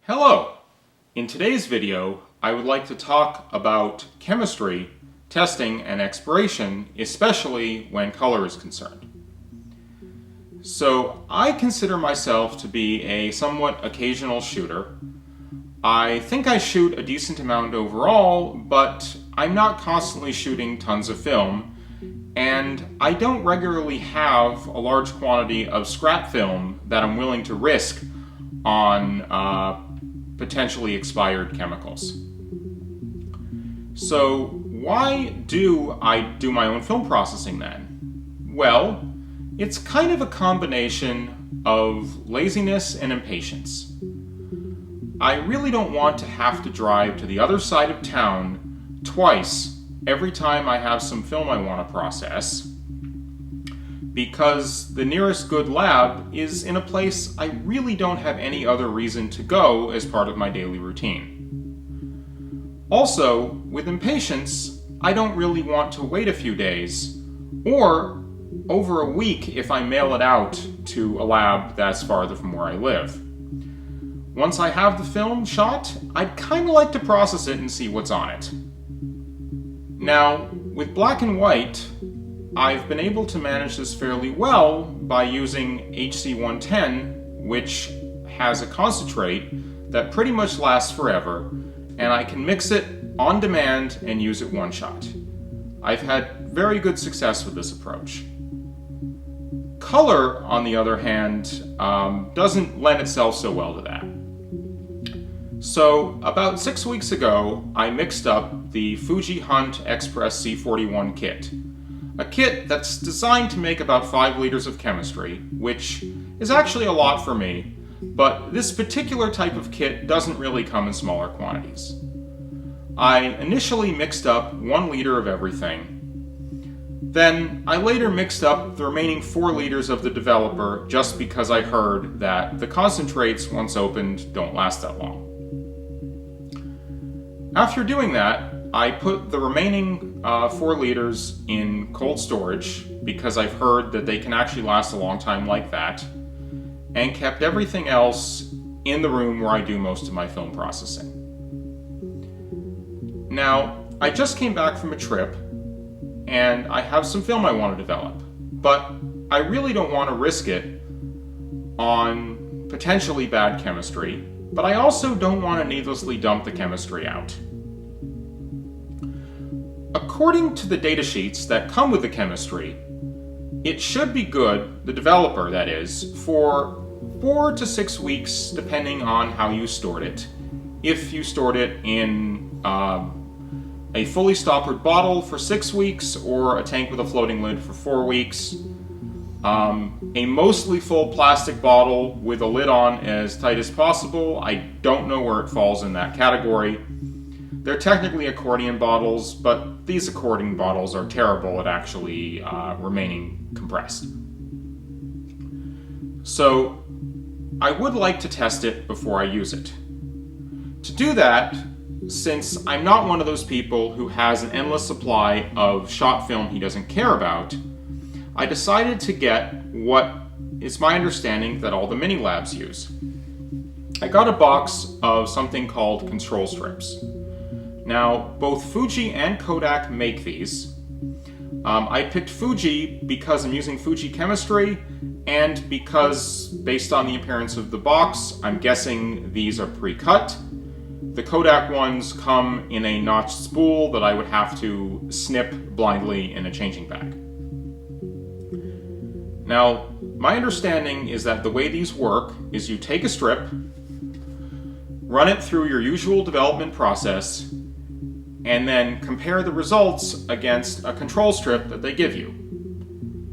Hello! In today's video, I would like to talk about chemistry, testing, and exploration, especially when color is concerned. So, I consider myself to be a somewhat occasional shooter. I think I shoot a decent amount overall, but I'm not constantly shooting tons of film, and I don't regularly have a large quantity of scrap film that I'm willing to risk on potentially expired chemicals. So why do I do my own film processing then? Well, it's kind of a combination of laziness and impatience. I really don't want to have to drive to the other side of town twice every time I have some film I want to process, because the nearest good lab is in a place I really don't have any other reason to go as part of my daily routine. Also, with impatience, I don't really want to wait a few days, or over a week if I mail it out to a lab that's farther from where I live. Once I have the film shot, I'd kind of like to process it and see what's on it. Now, with black and white, I've been able to manage this fairly well by using HC110, which has a concentrate that pretty much lasts forever, and I can mix it on demand and use it one shot. I've had very good success with this approach. Color, on the other hand, doesn't lend itself so well to that. So, about 6 weeks ago, I mixed up the Fuji Hunt Express C41 kit. A kit that's designed to make about 5 liters of chemistry, which is actually a lot for me, but this particular type of kit doesn't really come in smaller quantities. I initially mixed up 1 liter of everything. Then I later mixed up the remaining 4 liters of the developer just because I heard that the concentrates, once opened, don't last that long. After doing that, I put the remaining 4 liters in cold storage because I've heard that they can actually last a long time like that, and kept everything else in the room where I do most of my film processing. Now, I just came back from a trip, and I have some film I want to develop, but I really don't want to risk it on potentially bad chemistry, but I also don't want to needlessly dump the chemistry out. According to the datasheets that come with the chemistry, it should be good, the developer that is, for 4 to 6 weeks depending on how you stored it. If you stored it in a fully stoppered bottle for 6 weeks or a tank with a floating lid for 4 weeks, a mostly full plastic bottle with a lid on as tight as possible. I don't know where it falls in that category. They're technically accordion bottles, but these accordion bottles are terrible at actually remaining compressed. So, I would like to test it before I use it. To do that, since I'm not one of those people who has an endless supply of shot film he doesn't care about, I decided to get what is my understanding that all the mini labs use. I got a box of something called control strips. Now, both Fuji and Kodak make these. I picked Fuji because I'm using Fuji chemistry, and because, based on the appearance of the box, I'm guessing these are pre-cut. The Kodak ones come in a notched spool that I would have to snip blindly in a changing bag. Now, my understanding is that the way these work is you take a strip, run it through your usual development process, and then compare the results against a control strip that they give you.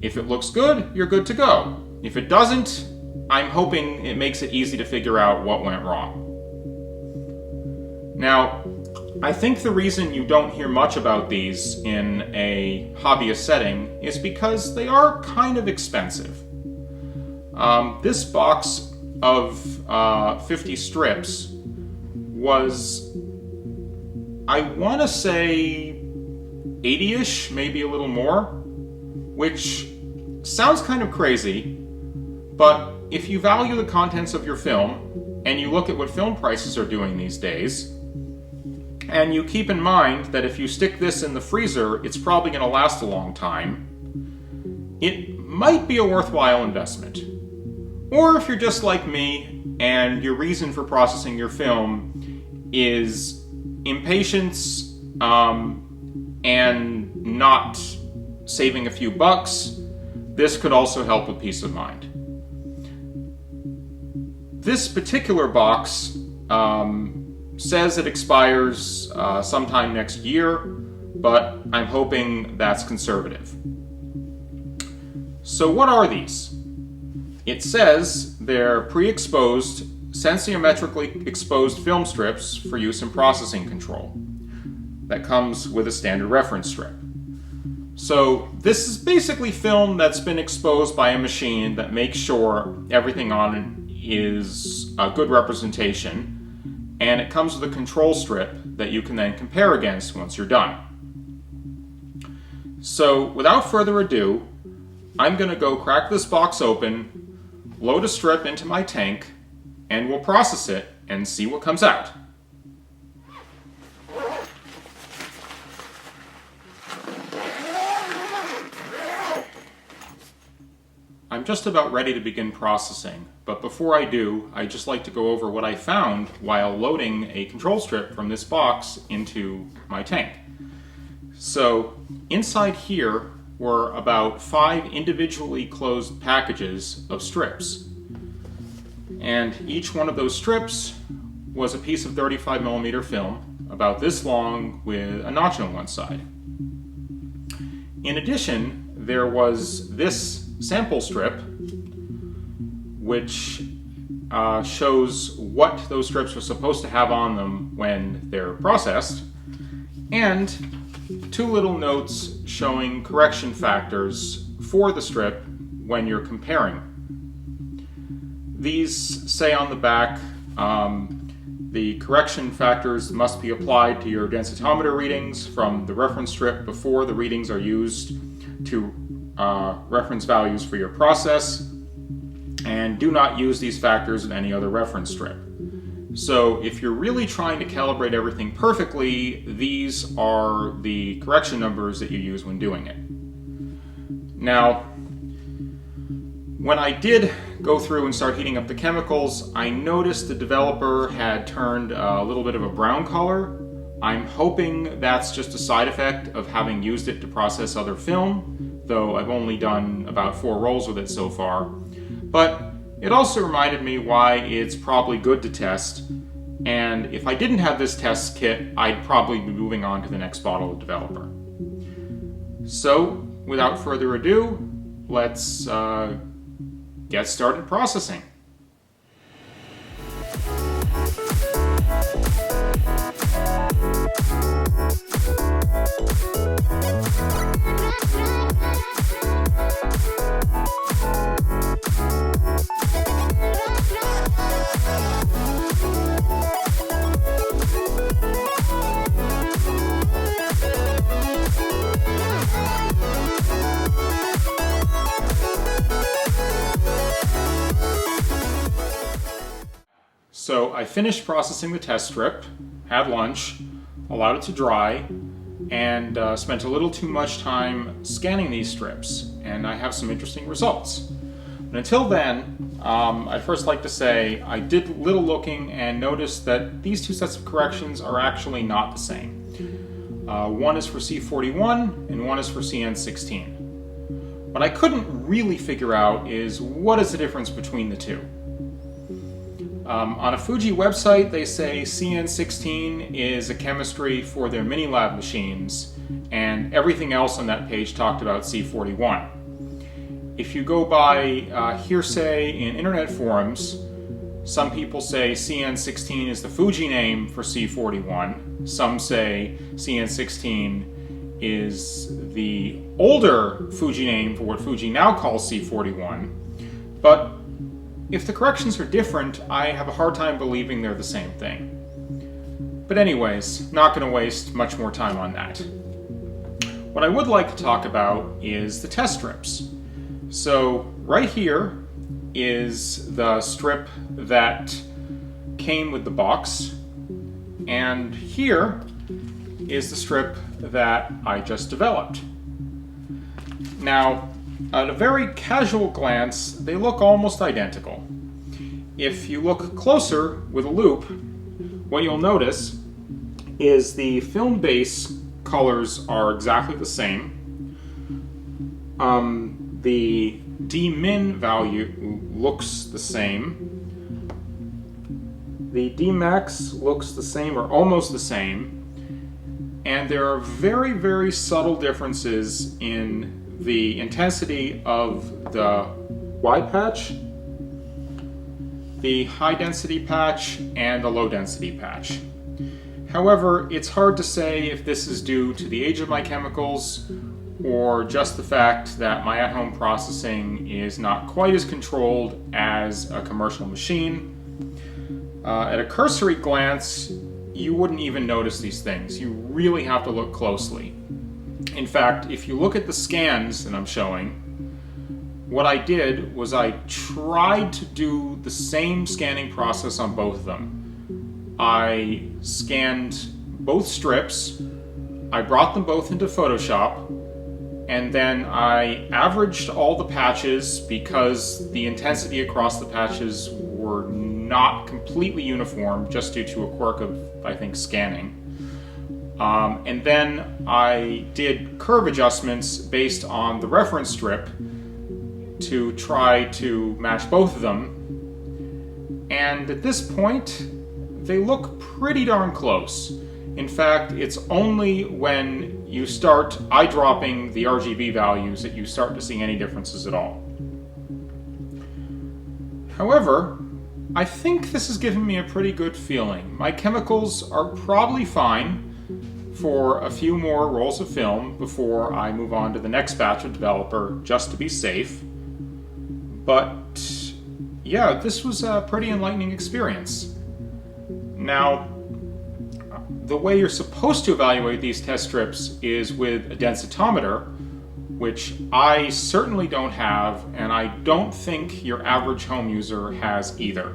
If it looks good, you're good to go. If it doesn't, I'm hoping it makes it easy to figure out what went wrong. Now, I think the reason you don't hear much about these in a hobbyist setting is because they are kind of expensive. This box of 50 strips was, I want to say, 80-ish, maybe a little more, which sounds kind of crazy, but if you value the contents of your film, and you look at what film prices are doing these days, and you keep in mind that if you stick this in the freezer, it's probably going to last a long time, it might be a worthwhile investment. Or if you're just like me, and your reason for processing your film is impatience and not saving a few bucks, this could also help with peace of mind. This particular box says it expires sometime next year, but I'm hoping that's conservative. So what are these? It says they're pre-exposed, sensoriometrically exposed film strips for use in processing control. That comes with a standard reference strip. So this is basically film that's been exposed by a machine that makes sure everything on it is a good representation, and it comes with a control strip that you can then compare against once you're done. So without further ado, I'm going to go crack this box open, load a strip into my tank, and we'll process it and see what comes out. I'm just about ready to begin processing, but before I do, I'd just like to go over what I found while loading a control strip from this box into my tank. So inside here were about 5 individually closed packages of strips. And each one of those strips was a piece of 35mm film, about this long with a notch on one side. In addition, there was this sample strip, which shows what those strips are supposed to have on them when they're processed, and 2 little notes showing correction factors for the strip when you're comparing. These say on the back, the correction factors must be applied to your densitometer readings from the reference strip before the readings are used to reference values for your process, and do not use these factors in any other reference strip. So if you're really trying to calibrate everything perfectly, these are the correction numbers that you use when doing it. Now, when I did go through and start heating up the chemicals, I noticed the developer had turned a little bit of a brown color. I'm hoping that's just a side effect of having used it to process other film, though I've only done about 4 rolls with it so far. But it also reminded me why it's probably good to test, and if I didn't have this test kit, I'd probably be moving on to the next bottle of developer. So, without further ado, let's get started processing. So I finished processing the test strip, had lunch, allowed it to dry, and spent a little too much time scanning these strips, and I have some interesting results. But until then, I'd first like to say I did a little looking and noticed that these 2 sets of corrections are actually not the same. One is for C41 and one is for CN16. What I couldn't really figure out is what is the difference between the 2. On a Fuji website, they say CN16 is a chemistry for their mini-lab machines, and everything else on that page talked about C41. If you go by hearsay in internet forums, some people say CN16 is the Fuji name for C41. Some say CN16 is the older Fuji name for what Fuji now calls C41. But if the corrections are different, I have a hard time believing they're the same thing. But anyways, not going to waste much more time on that. What I would like to talk about is the test strips. So right here is the strip that came with the box, and here is the strip that I just developed. Now, at a very casual glance, they look almost identical. If you look closer with a loupe, what you'll notice is the film base colors are exactly the same. The D-min value looks the same. The D-max looks the same or almost the same. And there are very, very subtle differences in the intensity of the wide patch, the high density patch, and the low density patch. However, it's hard to say if this is due to the age of my chemicals or just the fact that my at-home processing is not quite as controlled as a commercial machine. At a cursory glance, you wouldn't even notice these things. You really have to look closely. In fact, if you look at the scans that I'm showing, what I did was I tried to do the same scanning process on both of them. I scanned both strips, I brought them both into Photoshop, and then I averaged all the patches because the intensity across the patches were not completely uniform just due to a quirk of, I think, scanning. And then I did curve adjustments based on the reference strip to try to match both of them. And at this point, they look pretty darn close. In fact, it's only when you start eyedropping the RGB values that you start to see any differences at all. However, I think this has given me a pretty good feeling. My chemicals are probably fine for a few more rolls of film before I move on to the next batch of developer, just to be safe. But yeah, this was a pretty enlightening experience. Now, the way you're supposed to evaluate these test strips is with a densitometer, which I certainly don't have, and I don't think your average home user has either.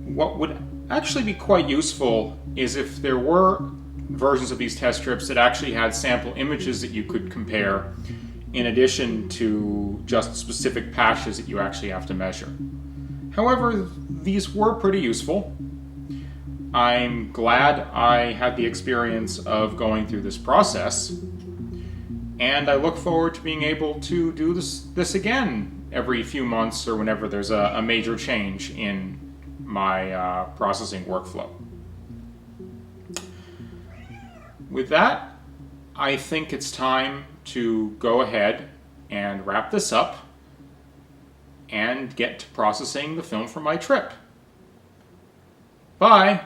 What would actually be quite useful is if there were versions of these test strips that actually had sample images that you could compare, in addition to just specific patches that you actually have to measure. However, these were pretty useful. I'm glad I had the experience of going through this process, and I look forward to being able to do this again every few months or whenever there's a major change in my processing workflow. With that, I think it's time to go ahead and wrap this up and get to processing the film for my trip. Bye!